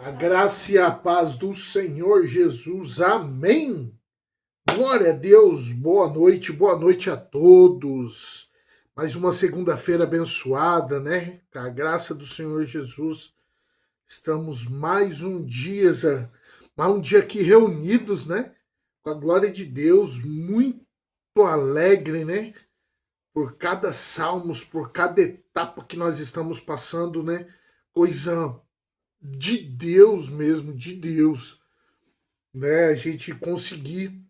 A graça e a paz do Senhor Jesus. Amém. Glória a Deus. Boa noite a todos. Mais uma segunda-feira abençoada, né? Com a graça do Senhor Jesus. Estamos mais um dia aqui reunidos, né? Com a glória de Deus, muito alegre, né? Por cada salmos, por cada etapa que nós estamos passando, né? Coisa de Deus mesmo, de Deus, né? A gente conseguir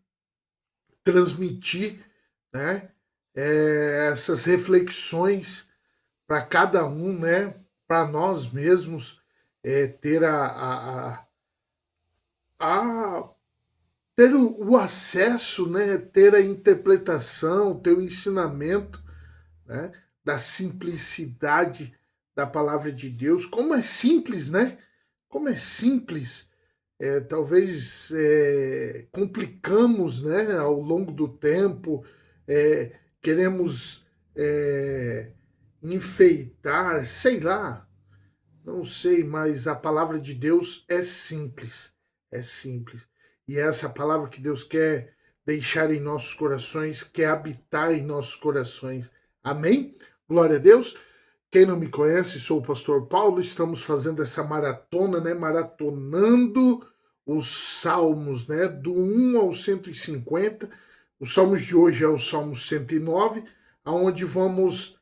transmitir, né? Essas reflexões para cada um, né? Para nós mesmos ter a ter o acesso, né? Ter a interpretação, ter o ensinamento, né? Da simplicidade da palavra de Deus. Como é simples, né? Como é simples. Talvez complicamos, né, ao longo do tempo, queremos é, enfeitar, sei lá, não sei, mas a palavra de Deus é simples, é simples. E é essa palavra que Deus quer deixar em nossos corações, quer habitar em nossos corações. Amém? Glória a Deus. Quem não me conhece, sou o pastor Paulo, estamos fazendo essa maratona, né? Maratonando os salmos, né? Do 1 ao 150. Os salmos de hoje é o Salmo 109, onde vamos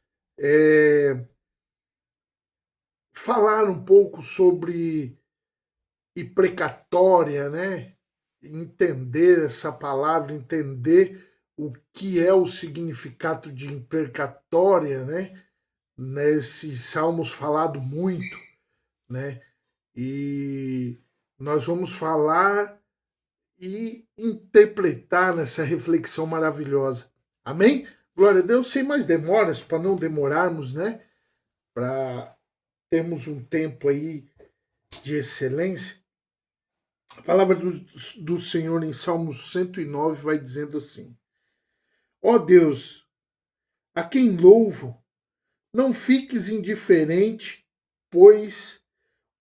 falar um pouco sobre imprecatória, né? Entender essa palavra, entender o que é o significado de imprecatória, né? Nesses salmos falado muito, né? E nós vamos falar e interpretar nessa reflexão maravilhosa. Amém? Glória a Deus, sem mais demoras, para não demorarmos, né? Para termos um tempo aí de excelência. A palavra do Senhor em Salmos 109 vai dizendo assim: Ó Deus, a quem louvo, não fiques indiferente, pois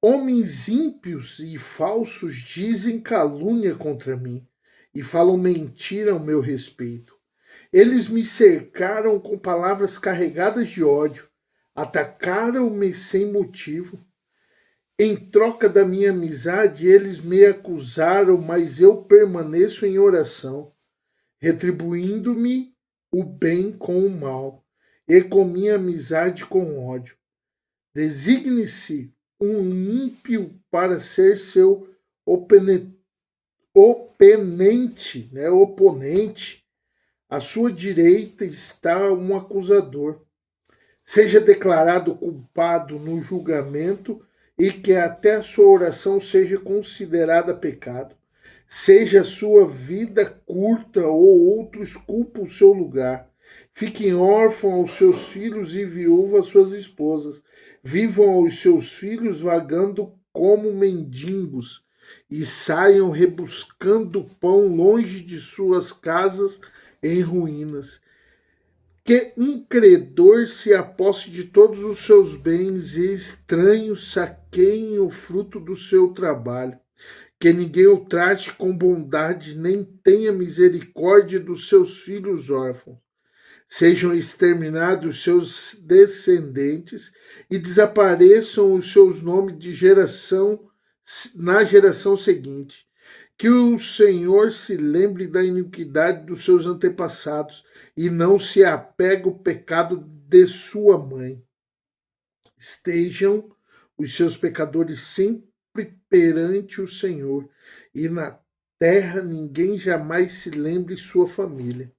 homens ímpios e falsos dizem calúnia contra mim e falam mentira ao meu respeito. Eles me cercaram com palavras carregadas de ódio, atacaram-me sem motivo. Em troca da minha amizade, eles me acusaram, mas eu permaneço em oração, retribuindo-me o bem com o mal, e com minha amizade com ódio. Designe-se um ímpio para ser seu oponente. À sua direita está um acusador. Seja declarado culpado no julgamento e que até a sua oração seja considerada pecado. Seja sua vida curta ou outros culpam o seu lugar. Fiquem órfãos os seus filhos e viúvas suas esposas. Vivam os seus filhos vagando como mendigos e saiam rebuscando pão longe de suas casas em ruínas. Que um credor se aposse de todos os seus bens e estranhos saqueiem o fruto do seu trabalho. Que ninguém o trate com bondade, nem tenha misericórdia dos seus filhos órfãos. Sejam exterminados os seus descendentes e desapareçam os seus nomes de geração na geração seguinte. Que o Senhor se lembre da iniquidade dos seus antepassados e não se apegue ao pecado de sua mãe. Estejam os seus pecadores sempre perante o Senhor, e na terra ninguém jamais se lembre sua família,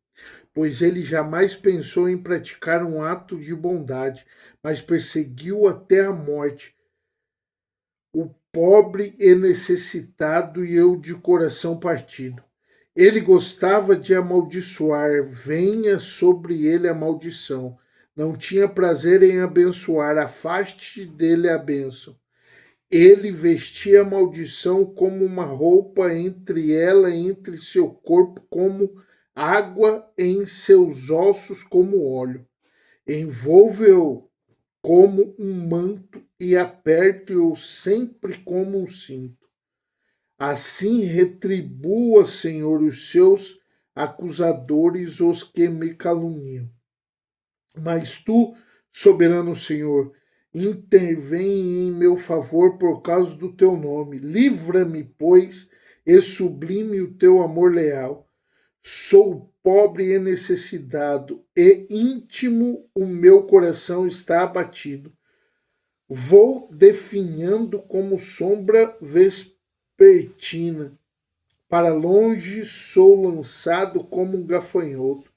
pois ele jamais pensou em praticar um ato de bondade, mas perseguiu até a morte o pobre e necessitado e eu de coração partido. Ele gostava de amaldiçoar, venha sobre ele a maldição. Não tinha prazer em abençoar, afaste dele a bênção. Ele vestia a maldição como uma roupa, entre ela e entre seu corpo como água, em seus ossos como óleo. Envolveu como um manto e aperte-o sempre como um cinto. Assim retribua, Senhor, os seus acusadores, os que me caluniam. Mas tu, soberano Senhor, intervém em meu favor por causa do teu nome. Livra-me, pois, e sublime o teu amor leal. Sou pobre e necessitado, e íntimo o meu coração está abatido. Vou definhando como sombra vespertina. Para longe sou lançado como um gafanhoto.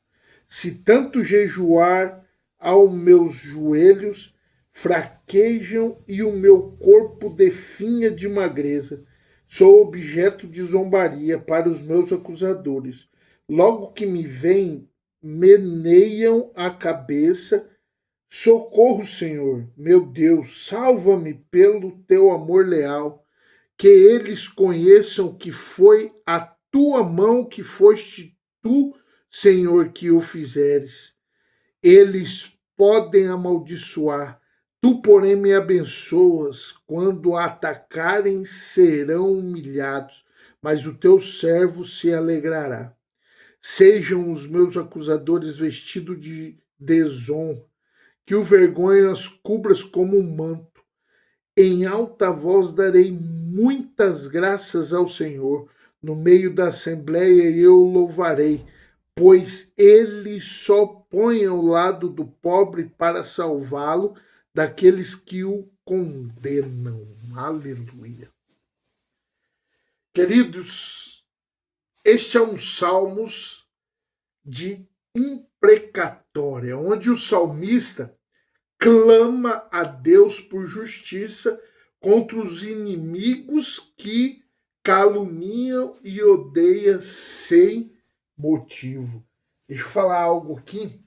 Se tanto jejuar, aos meus joelhos fraquejam e o meu corpo definha de magreza. Sou objeto de zombaria para os meus acusadores. Logo que me veem, meneiam a cabeça. Socorro, Senhor, meu Deus, salva-me pelo teu amor leal. Que eles conheçam que foi a tua mão, que foste tu, Senhor, que o fizeres. Eles podem amaldiçoar, tu, porém, me abençoas. Quando atacarem, serão humilhados, mas o teu servo se alegrará. Sejam os meus acusadores vestidos de desonra, que o vergonha as cubras como um manto. Em alta voz darei muitas graças ao Senhor. No meio da assembleia eu louvarei, pois ele só põe ao lado do pobre para salvá-lo daqueles que o condenam. Aleluia. Queridos, este é um salmos de imprecatória, onde o salmista clama a Deus por justiça contra os inimigos que caluniam e odeiam sem motivo. Deixa eu falar algo aqui.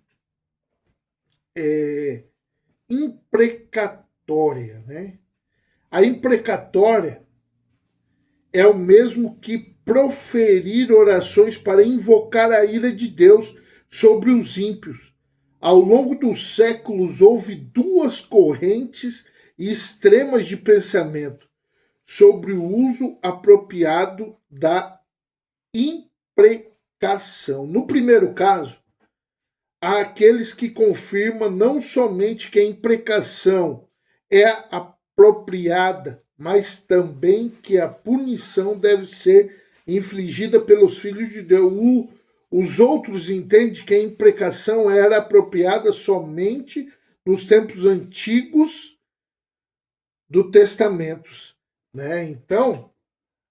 Imprecatória, né? A imprecatória é o mesmo que proferir orações para invocar a ira de Deus sobre os ímpios. Ao longo dos séculos houve duas correntes extremas de pensamento sobre o uso apropriado da imprecação. No primeiro caso, há aqueles que confirmam não somente que a imprecação é apropriada, mas também que a punição deve ser infligida pelos filhos de Deus. Os outros entendem que a imprecação era apropriada somente nos tempos antigos do Testamento, né? Então,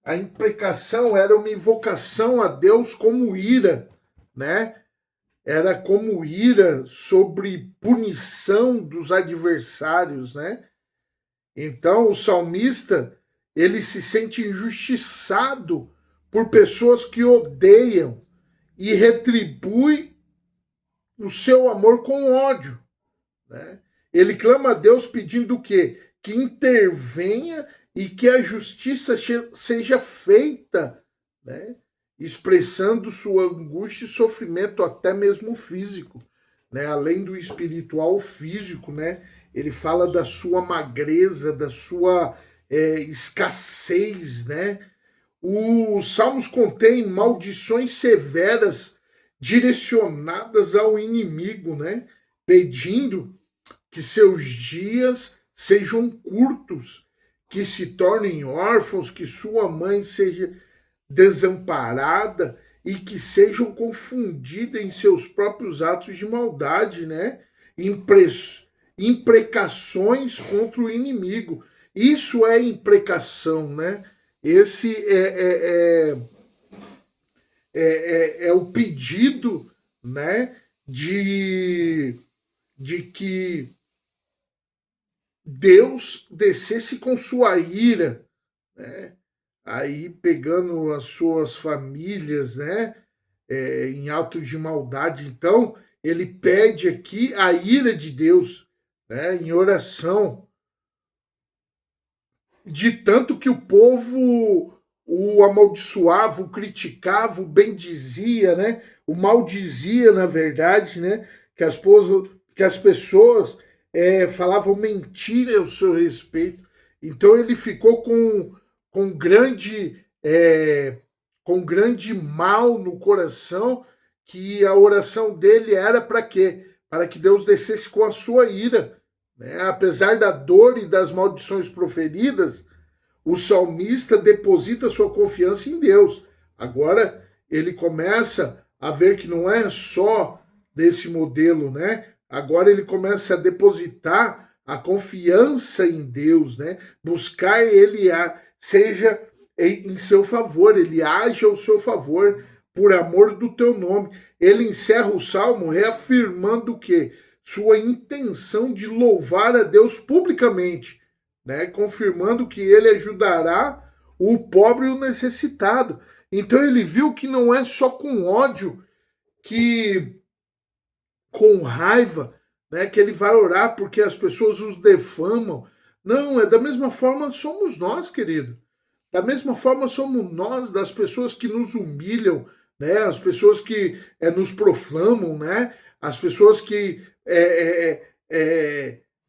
a imprecação era uma invocação a Deus como ira, né? Era como ira sobre punição dos adversários, né? Então, o salmista, ele se sente injustiçado por pessoas que odeiam e retribui o seu amor com ódio, né? Ele clama a Deus pedindo o quê? Que intervenha e que a justiça seja feita, né? Expressando sua angústia e sofrimento até mesmo físico, né? Além do espiritual, físico, né? Ele fala da sua magreza, da sua escassez, né? Os salmos contêm maldições severas direcionadas ao inimigo, né? Pedindo que seus dias sejam curtos, que se tornem órfãos, que sua mãe seja desamparada e que sejam confundidas em seus próprios atos de maldade, né? Imprecações contra o inimigo. Isso é imprecação, né? Esse é o pedido, né, de que Deus descesse com sua ira, né? Aí pegando as suas famílias, né, em atos de maldade. Então, ele pede aqui a ira de Deus, né, em oração, de tanto que o povo o amaldiçoava, o criticava, o bendizia, né, o maldizia, na verdade, né, que as pessoas falavam mentira ao seu respeito. Então ele ficou com grande com grande mal no coração, que a oração dele era para quê? Para que Deus descesse com a sua ira. Né? Apesar da dor e das maldições proferidas, o salmista deposita sua confiança em Deus. Agora ele começa a ver que não é só desse modelo, né? Agora ele começa a depositar a confiança em Deus, né? Buscar ele seja em seu favor, ele age ao seu favor por amor do teu nome. Ele encerra o salmo reafirmando que sua intenção de louvar a Deus publicamente, né? Confirmando que ele ajudará o pobre e o necessitado. Então ele viu que não é só com ódio, que com raiva, né, que ele vai orar porque as pessoas os defamam. Não, é da mesma forma somos nós, querido. Da mesma forma somos nós, das pessoas que nos humilham, né, as pessoas que nos profamam, né, as pessoas que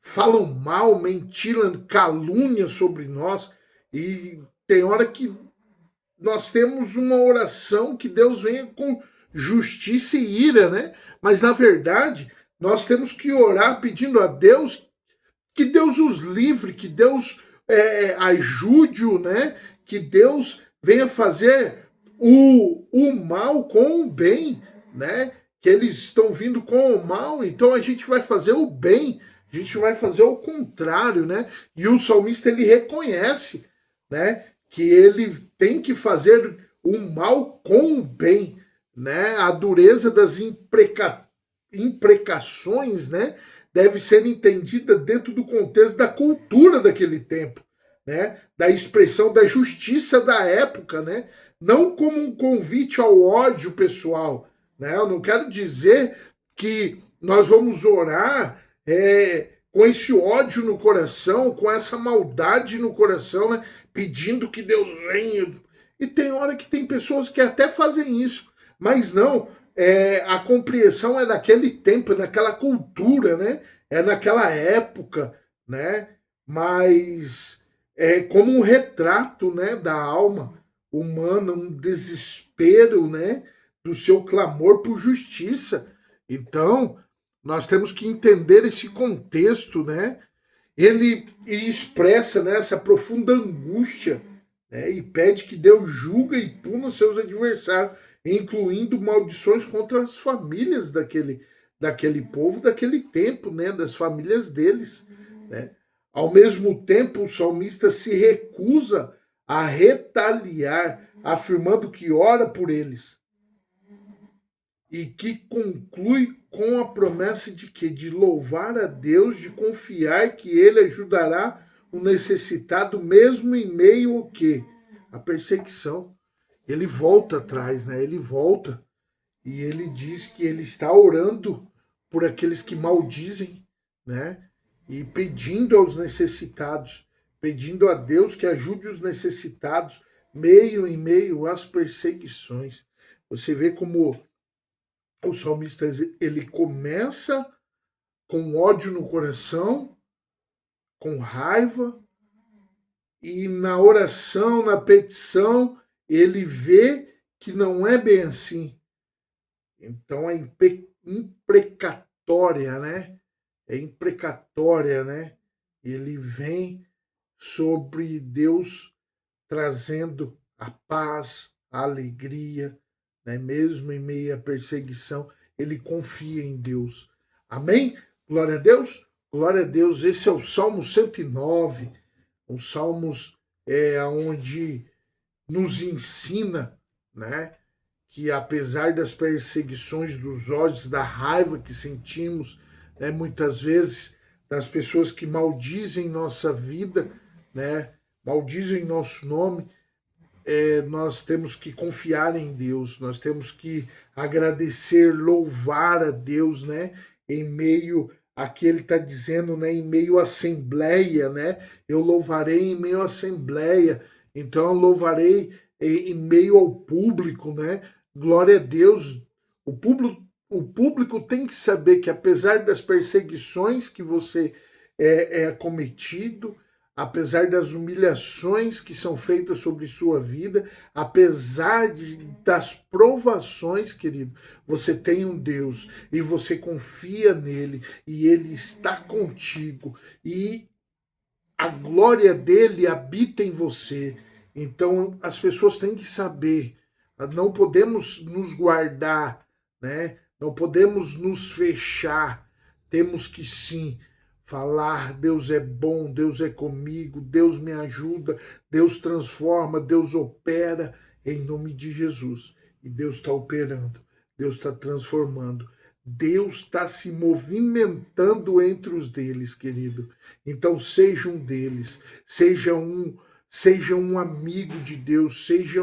falam mal, mentiram, calúnia sobre nós. E tem hora que nós temos uma oração que Deus venha com justiça e ira, né? Mas na verdade, nós temos que orar pedindo a Deus que Deus os livre, que Deus ajude-o, né? Que Deus venha fazer o mal com o bem, né? Que eles estão vindo com o mal, então a gente vai fazer o bem, a gente vai fazer o contrário, né? E o salmista ele reconhece, né? Que ele tem que fazer o mal com o bem, né? A dureza das imprecações, né? Deve ser entendida dentro do contexto da cultura daquele tempo, né? Da expressão da justiça da época, né? Não como um convite ao ódio pessoal, né? Eu não quero dizer que nós vamos orar com esse ódio no coração, com essa maldade no coração, né? Pedindo que Deus venha. E tem hora que tem pessoas que até fazem isso, mas não. A compreensão é daquele tempo, é naquela cultura, né? É naquela época, né? Mas é como um retrato, né, da alma humana, um desespero, né, do seu clamor por justiça. Então, nós temos que entender esse contexto, né? Ele expressa, né, essa profunda angústia, né, e pede que Deus julgue e puna seus adversários, incluindo maldições contra as famílias daquele povo, daquele tempo, né, das famílias deles. Né? Ao mesmo tempo, o salmista se recusa a retaliar, afirmando que ora por eles e que conclui com a promessa de que de louvar a Deus, de confiar que ele ajudará o necessitado mesmo em meio ao quê? A perseguição. Ele volta atrás, né? Ele volta e ele diz que ele está orando por aqueles que maldizem, né? E pedindo aos necessitados, pedindo a Deus que ajude os necessitados em meio às perseguições. Você vê como o salmista ele começa com ódio no coração, com raiva, e na oração, na petição, ele vê que não é bem assim. Então é imprecatória, né? É imprecatória, né? Ele vem sobre Deus trazendo a paz, a alegria, né? Mesmo em meio à perseguição, ele confia em Deus. Amém? Glória a Deus? Glória a Deus. Esse é o Salmo 109, os Salmos onde nos ensina, né, que apesar das perseguições, dos ódios, da raiva que sentimos, né, muitas vezes, das pessoas que maldizem nossa vida, né, maldizem nosso nome, nós temos que confiar em Deus, nós temos que agradecer, louvar a Deus, né? Em meio a que ele está dizendo, né? Em meio à assembleia, né? Eu louvarei em meio à assembleia, então eu louvarei em meio ao público, né? Glória a Deus. O o público tem que saber que, apesar das perseguições que você é cometido, apesar das humilhações que são feitas sobre sua vida, apesar das provações, querido, você tem um Deus e você confia nele e ele está contigo e a glória dele habita em você. Então as pessoas têm que saber, não podemos nos guardar, né? Não podemos nos fechar. Temos que sim falar: Deus é bom, Deus é comigo, Deus me ajuda, Deus transforma, Deus opera em nome de Jesus. E Deus está operando, Deus está transformando, Deus está se movimentando entre os deles, querido. Então seja um deles, seja um amigo de Deus, seja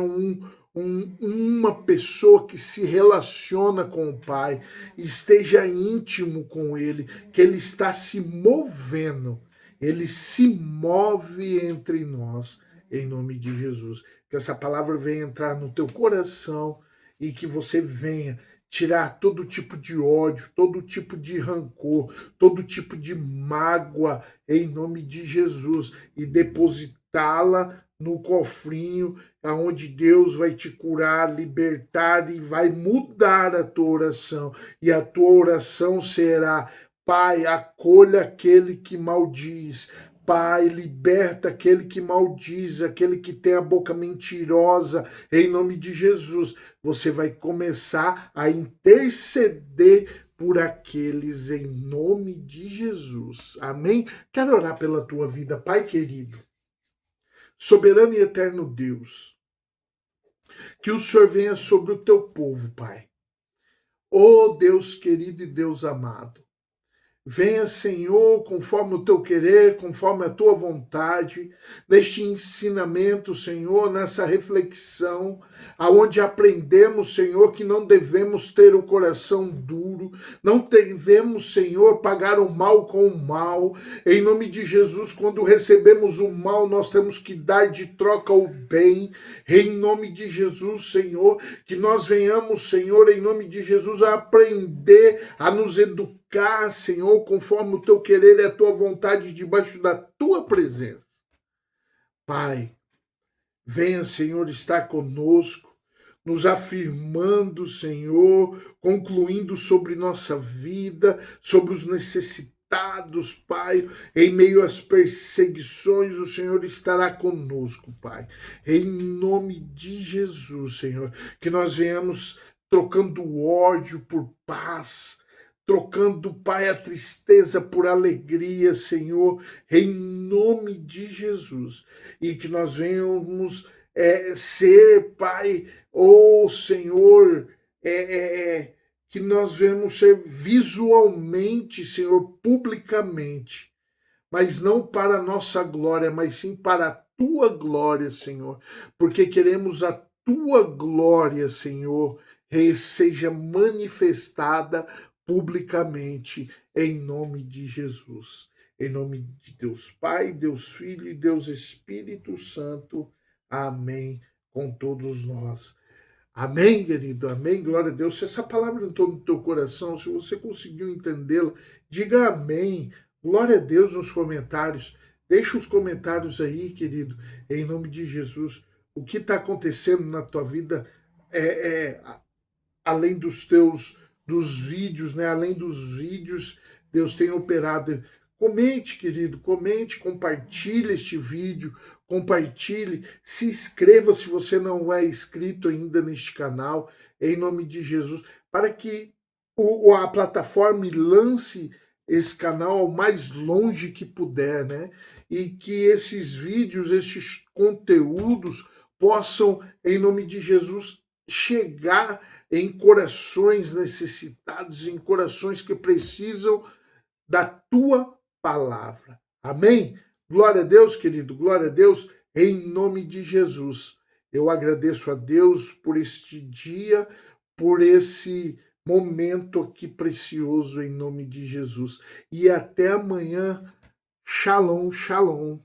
uma pessoa que se relaciona com o Pai, esteja íntimo com Ele, que Ele está se movendo, Ele se move entre nós, em nome de Jesus. Que essa palavra venha entrar no teu coração e que você venha tirar todo tipo de ódio, todo tipo de rancor, todo tipo de mágoa, em nome de Jesus, e depositá-la no cofrinho, aonde Deus vai te curar, libertar e vai mudar a tua oração. E a tua oração será: Pai, acolha aquele que maldiz. Pai, liberta aquele que maldiz, aquele que tem a boca mentirosa, em nome de Jesus. Você vai começar a interceder por aqueles em nome de Jesus. Amém? Quero orar pela tua vida, Pai querido. Soberano e eterno Deus, que o Senhor venha sobre o teu povo, Pai. Oh Deus querido e Deus amado, venha, Senhor, conforme o teu querer, conforme a tua vontade, neste ensinamento, Senhor, nessa reflexão, aonde aprendemos, Senhor, que não devemos ter o coração duro, não devemos, Senhor, pagar o mal com o mal. Em nome de Jesus, quando recebemos o mal, nós temos que dar de troca o bem. Em nome de Jesus, Senhor, que nós venhamos, Senhor, em nome de Jesus, a aprender, a nos educar, Senhor, conforme o teu querer e a tua vontade, debaixo da tua presença. Pai, venha, Senhor, estar conosco, nos afirmando, Senhor, concluindo sobre nossa vida, sobre os necessitados, Pai, em meio às perseguições, o Senhor estará conosco, Pai. Em nome de Jesus, Senhor, que nós venhamos trocando ódio por paz, trocando, Pai, a tristeza por alegria, Senhor, em nome de Jesus. E que nós venhamos ser, Pai, Senhor, que nós venhamos ser visualmente, Senhor, publicamente, mas não para a nossa glória, mas sim para a tua glória, Senhor, porque queremos a tua glória, Senhor, seja manifestada publicamente, em nome de Jesus. Em nome de Deus Pai, Deus Filho e Deus Espírito Santo. Amém. Com todos nós. Amém, querido. Amém. Glória a Deus. Se essa palavra entrou no teu coração, se você conseguiu entendê-la, diga amém. Glória a Deus nos comentários. Deixa os comentários aí, querido, em nome de Jesus. O que está acontecendo na tua vida além dos vídeos, né? Além dos vídeos, Deus tem operado. Comente, querido, comente, compartilhe este vídeo, compartilhe, se inscreva se você não é inscrito ainda neste canal, em nome de Jesus, para que a plataforma lance esse canal ao mais longe que puder, né? E que esses vídeos, esses conteúdos possam, em nome de Jesus, chegar em corações necessitados, em corações que precisam da tua palavra. Amém? Glória a Deus, querido, glória a Deus, em nome de Jesus. Eu agradeço a Deus por este dia, por esse momento aqui precioso, em nome de Jesus. E até amanhã. Shalom, shalom.